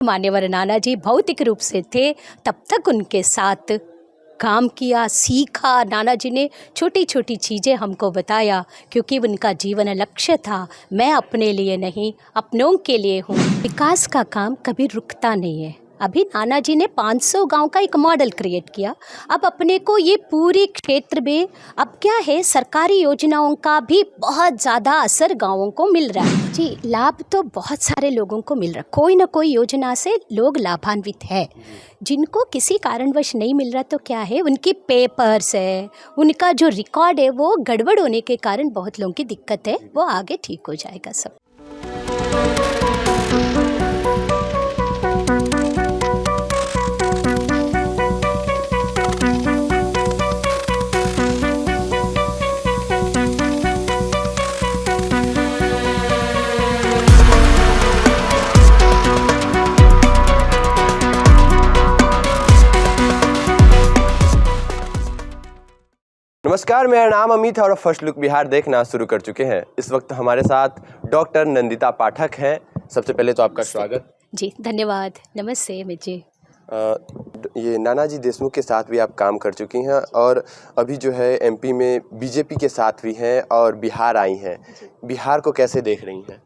मान्यवर नाना जी भौतिक रूप से थे, तब तक उनके साथ काम किया, सीखा। नाना जी ने छोटी छोटी चीज़ें हमको बताया, क्योंकि उनका जीवन लक्ष्य था, मैं अपने लिए नहीं अपनों के लिए हूँ। विकास का काम कभी रुकता नहीं है। अभी नाना जी ने 500 गांव का एक मॉडल क्रिएट किया। अब अपने को ये पूरी क्षेत्र में अब क्या है, सरकारी योजनाओं का भी बहुत ज़्यादा असर गांवों को मिल रहा है। जी, लाभ तो बहुत सारे लोगों को मिल रहा है, कोई ना कोई योजना से लोग लाभान्वित है। जिनको किसी कारणवश नहीं मिल रहा तो क्या है, उनकी पेपर्स है, उनका जो रिकॉर्ड है वो गड़बड़ होने के कारण बहुत लोगों की दिक्कत है, वो आगे ठीक हो जाएगा सब। नमस्कार, मेरा नाम अमित है और फर्स्ट लुक बिहार देखना शुरू कर चुके हैं। इस वक्त हमारे साथ डॉक्टर नंदिता पाठक हैं। सबसे पहले तो आपका स्वागत। जी धन्यवाद, नमस्ते अमित जी। ये नानाजी देशमुख के साथ भी आप काम कर चुकी हैं और अभी जो है एमपी में बीजेपी के साथ भी हैं और बिहार आई हैं। बिहार को कैसे देख रही हैं?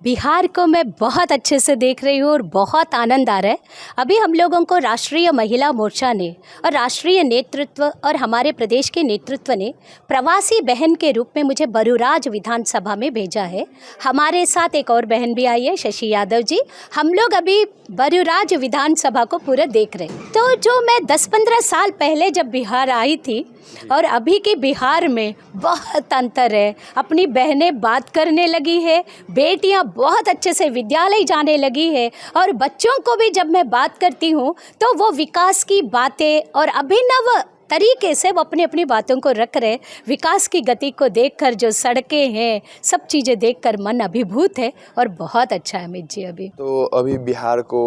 बिहार को मैं बहुत अच्छे से देख रही हूँ और बहुत आनंद आ रहा है। अभी हम लोगों को राष्ट्रीय महिला मोर्चा ने और राष्ट्रीय नेतृत्व और हमारे प्रदेश के नेतृत्व ने प्रवासी बहन के रूप में मुझे बरूराज विधानसभा में भेजा है। हमारे साथ एक और बहन भी आई है, शशि यादव जी। हम लोग अभी बरूराज विधानसभा को पूरा देख रहे हैं। तो जो मैं 10-15 साल पहले जब बिहार आई थी और अभी के बिहार में बहुत अंतर है। अपनी बहनें बात करने लगी है, बेटियां बहुत अच्छे से विद्यालय जाने लगी है और बच्चों को भी जब मैं बात करती हूँ तो वो विकास की बातें और अभिनव तरीके से वो अपनी अपनी बातों को रख रहे। विकास की गति को देखकर, जो सड़कें हैं, सब चीज़ें देखकर मन अभिभूत है और बहुत अच्छा है अमित जी। अभी तो अभी बिहार को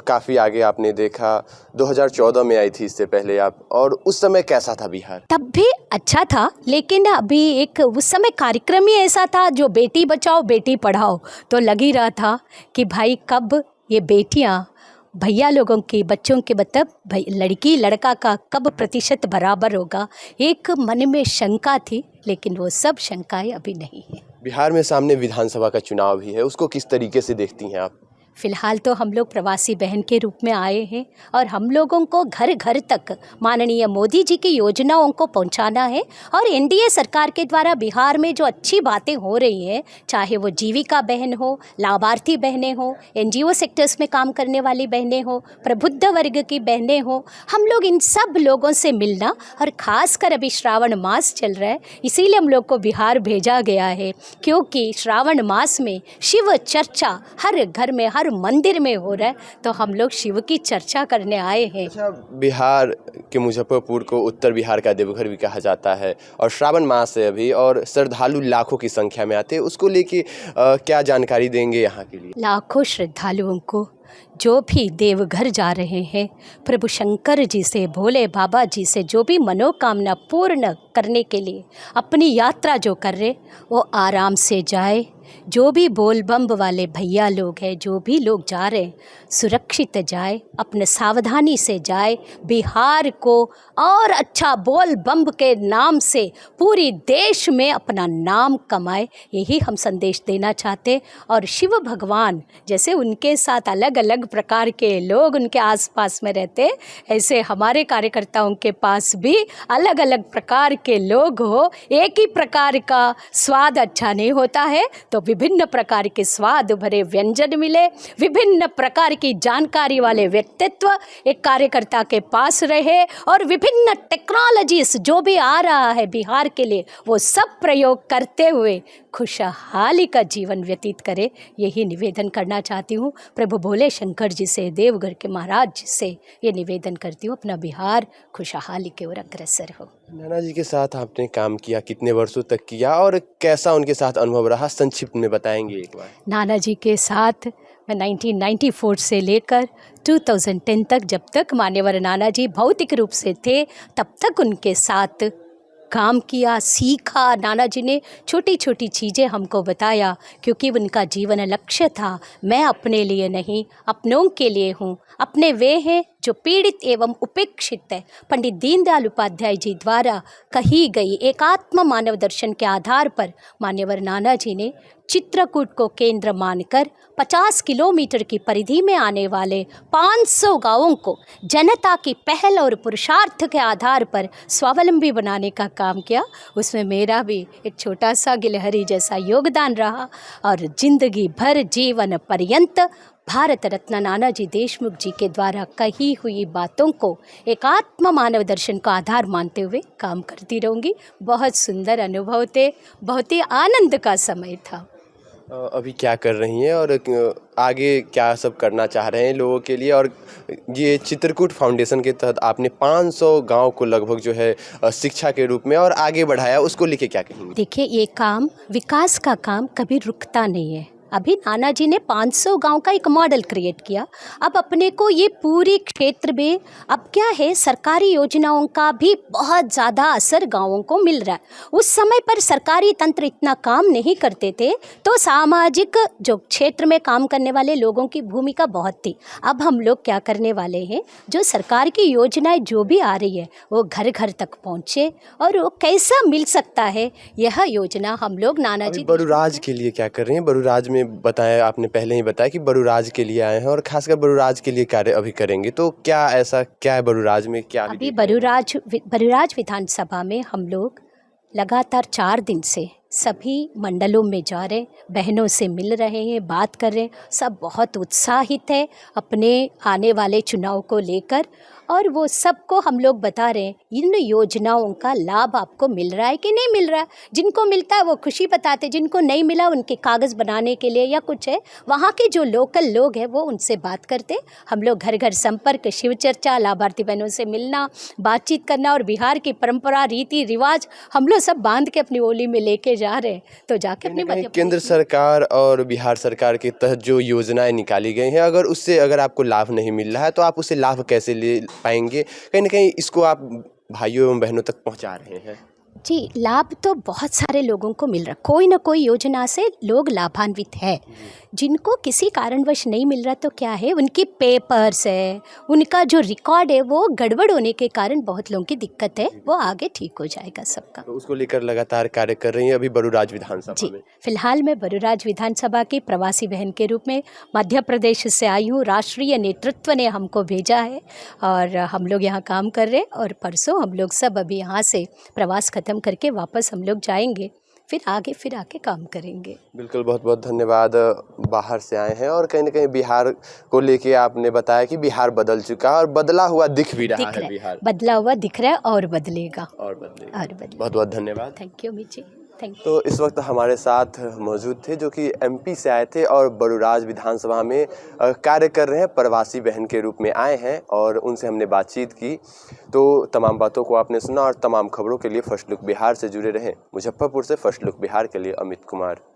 काफ़ी आगे आपने देखा। 2014 में आई थी इससे पहले आप, और उस समय कैसा था बिहार? तब भी अच्छा था, लेकिन अभी एक उस समय कार्यक्रम ही ऐसा था जो बेटी बचाओ बेटी पढ़ाओ, तो लग ही रहा था कि भाई कब ये बेटियाँ भैया लोगों की, बच्चों के मतलब भाई लड़की लड़का का कब प्रतिशत बराबर होगा। एक मन में शंका थी, लेकिन वो सब शंकाएं अभी नहीं है। बिहार में सामने विधानसभा का चुनाव भी है, उसको किस तरीके से देखती हैं आप? फ़िलहाल तो हम लोग प्रवासी बहन के रूप में आए हैं और हम लोगों को घर घर तक माननीय मोदी जी की योजनाओं को पहुंचाना है। और एनडीए सरकार के द्वारा बिहार में जो अच्छी बातें हो रही हैं, चाहे वो जीविका बहन हो, लाभार्थी बहनें हो, एनजीओ सेक्टर्स में काम करने वाली बहनें हो, प्रबुद्ध वर्ग की बहनें हो, हम लोग इन सब लोगों से मिलना। और ख़ासकर अभी श्रावण मास चल रहा है, इसीलिए हम लोग को बिहार भेजा गया है, क्योंकि श्रावण मास में शिव चर्चा हर घर में, हर मंदिर में हो रहा है, तो हम लोग शिव की चर्चा करने आए हैं। अच्छा, बिहार के मुजफ्फरपुर को उत्तर बिहार का देवघर भी कहा जाता है और श्रावण मास है अभी और श्रद्धालु लाखों की संख्या में आते हैं, उसको लेके क्या जानकारी देंगे यहाँ के लिए? लाखों श्रद्धालुओं को जो भी देवघर जा रहे हैं, प्रभु शंकर जी से, भोले बाबा जी से जो भी मनोकामना पूर्ण करने के लिए अपनी यात्रा जो कर रहे, वो आराम से जाए। जो भी बोल बम वाले भैया लोग हैं, जो भी लोग जा रहे हैं, सुरक्षित जाए, अपने सावधानी से जाए। बिहार को और अच्छा बोल बम के नाम से पूरी देश में अपना नाम कमाए, यही हम संदेश देना चाहते। और शिव भगवान जैसे उनके साथ अलग अलग प्रकार के लोग उनके आसपास में रहते, ऐसे हमारे कार्यकर्ताओं के पास भी अलग अलग प्रकार के लोग हो। एक ही प्रकार का स्वाद अच्छा नहीं होता है, तो विभिन्न प्रकार के स्वाद भरे व्यंजन मिले, विभिन्न प्रकार की जानकारी वाले व्यक्तित्व एक कार्यकर्ता के पास रहे और विभिन्न टेक्नोलॉजीज जो भी आ रहा है बिहार के लिए, वो सब प्रयोग करते हुए खुशहाली का जीवन व्यतीत करे, यही निवेदन करना चाहती हूँ। प्रभु भोले शंकर जी से, देवघर के महाराज जी से ये निवेदन करती हूँ, अपना बिहार खुशहाली की ओर अग्रसर हो। नाना जी के साथ आपने काम किया, कितने वर्षों तक किया और कैसा उनके साथ अनुभव रहा, संक्षिप्त में बताएंगे एक बार? नाना जी के साथ मैं 1994 से लेकर 2010 तक, जब तक मान्यवर नाना जी भौतिक रूप से थे, तब तक उनके साथ काम किया, सीखा। नाना जी ने छोटी छोटी चीज़ें हमको बताया, क्योंकि उनका जीवन लक्ष्य था, मैं अपने लिए नहीं अपनों के लिए हूँ। अपने वे हैं जो पीड़ित एवं उपेक्षित है। पंडित दीनदयाल उपाध्याय जी द्वारा कही गई एकात्म मानव दर्शन के आधार पर मान्यवर नाना जी ने चित्रकूट को केंद्र मानकर 50 किलोमीटर की परिधि में आने वाले 500 गांवों को जनता की पहल और पुरुषार्थ के आधार पर स्वावलंबी बनाने का काम किया। उसमें मेरा भी एक छोटा सा गिलहरी जैसा योगदान रहा और जिंदगी भर जीवन पर्यंत भारत रत्न नानाजी देशमुख जी के द्वारा कही हुई बातों को एकात्म मानव दर्शन का आधार मानते हुए काम करती रहूँगी। बहुत सुंदर अनुभव थे, बहुत ही आनंद का समय था। अभी क्या कर रही हैं और आगे क्या सब करना चाह रहे हैं लोगों के लिए? और ये चित्रकूट फाउंडेशन के तहत आपने 500 गांव को लगभग जो है शिक्षा के रूप में और आगे बढ़ाया, उसको लेके क्या कहेंगे? देखिए, ये काम, विकास का काम कभी रुकता नहीं है। अभी नाना जी ने 500 गांव का एक मॉडल क्रिएट किया। अब अपने को ये पूरे क्षेत्र में अब क्या है, सरकारी योजनाओं का भी बहुत ज़्यादा असर गांवों को मिल रहा है। उस समय पर सरकारी तंत्र इतना काम नहीं करते थे, तो सामाजिक जो क्षेत्र में काम करने वाले लोगों की भूमिका बहुत थी। अब हम लोग क्या करने वाले हैं, जो सरकार की योजनाएं जो भी आ रही है वो घर घर तक पहुँचे और वो कैसा मिल सकता है, यह योजना हम लोग नाना जी बरूराज के लिए क्या कर रही हैं? बरूराज में बताया, आपने पहले ही बताया कि बरूराज के लिए आए हैं और खासकर बरूराज के लिए कार्य अभी करेंगे, तो क्या ऐसा क्या है बरूराज में? क्या अभी बरूराज विधानसभा में हम लोग लगातार 4 दिन से सभी मंडलों में जा रहे, बहनों से मिल रहे हैं, बात कर रहे हैं। सब बहुत उत्साहित है अपने आने वाले चुनाव को लेकर, और वो सबको हम लोग बता रहे हैं इन योजनाओं का लाभ आपको मिल रहा है कि नहीं मिल रहा है। जिनको मिलता है वो खुशी बताते, जिनको नहीं मिला उनके कागज़ बनाने के लिए या कुछ है, वहाँ के जो लोकल लोग हैं वो उनसे बात करते। हम लोग घर घर संपर्क, शिव चर्चा, लाभार्थी बहनों से मिलना, बातचीत करना, और बिहार की परंपरा, रीति रिवाज हम लोग सब बांध के अपनी ओली में लेके जा रहे हैं। तो जाके अपने केंद्र सरकार और बिहार सरकार के तहत जो योजनाएं निकाली गई हैं, अगर आपको लाभ नहीं मिल रहा है तो आप उसे लाभ कैसे ले पाएंगे? कहीं ना कहीं इसको आप भाइयों एवं बहनों तक पहुंचा रहे हैं। जी, लाभ तो बहुत सारे लोगों को मिल रहा है, कोई ना कोई योजना से लोग लाभान्वित है। जिनको किसी कारणवश नहीं मिल रहा तो क्या है, उनकी पेपर्स है, उनका जो रिकॉर्ड है वो गड़बड़ होने के कारण बहुत लोगों की दिक्कत है, वो आगे ठीक हो जाएगा सबका। तो उसको लेकर लगातार कार्य कर रही हैं अभी बरूराज विधानसभा में? फिलहाल मैं बरूराज विधानसभा की प्रवासी बहन के रूप में मध्य प्रदेश से आई हूँ। राष्ट्रीय नेतृत्व ने हमको भेजा है और हम लोग यहाँ काम कर रहे हैं, और परसों हम लोग सब अभी यहाँ से प्रवास खत्म करके वापस हम लोग जाएंगे, फिर आके काम करेंगे। बिल्कुल, बहुत बहुत धन्यवाद। बाहर से आए हैं और कहीं ना कहीं बिहार को लेके आपने बताया कि बिहार बदल चुका है और बदला हुआ दिख भी रहा है। बिहार बदला हुआ दिख रहा है और बदलेगा। बहुत बहुत धन्यवाद। Thank you Michi. तो इस वक्त हमारे साथ मौजूद थे जो कि एमपी से आए थे और बरूराज विधानसभा में कार्य कर रहे हैं, प्रवासी बहन के रूप में आए हैं, और उनसे हमने बातचीत की। तो तमाम बातों को आपने सुना और तमाम खबरों के लिए फर्स्ट लुक बिहार से जुड़े रहें। मुजफ्फरपुर से फर्स्ट लुक बिहार के लिए अमित कुमार।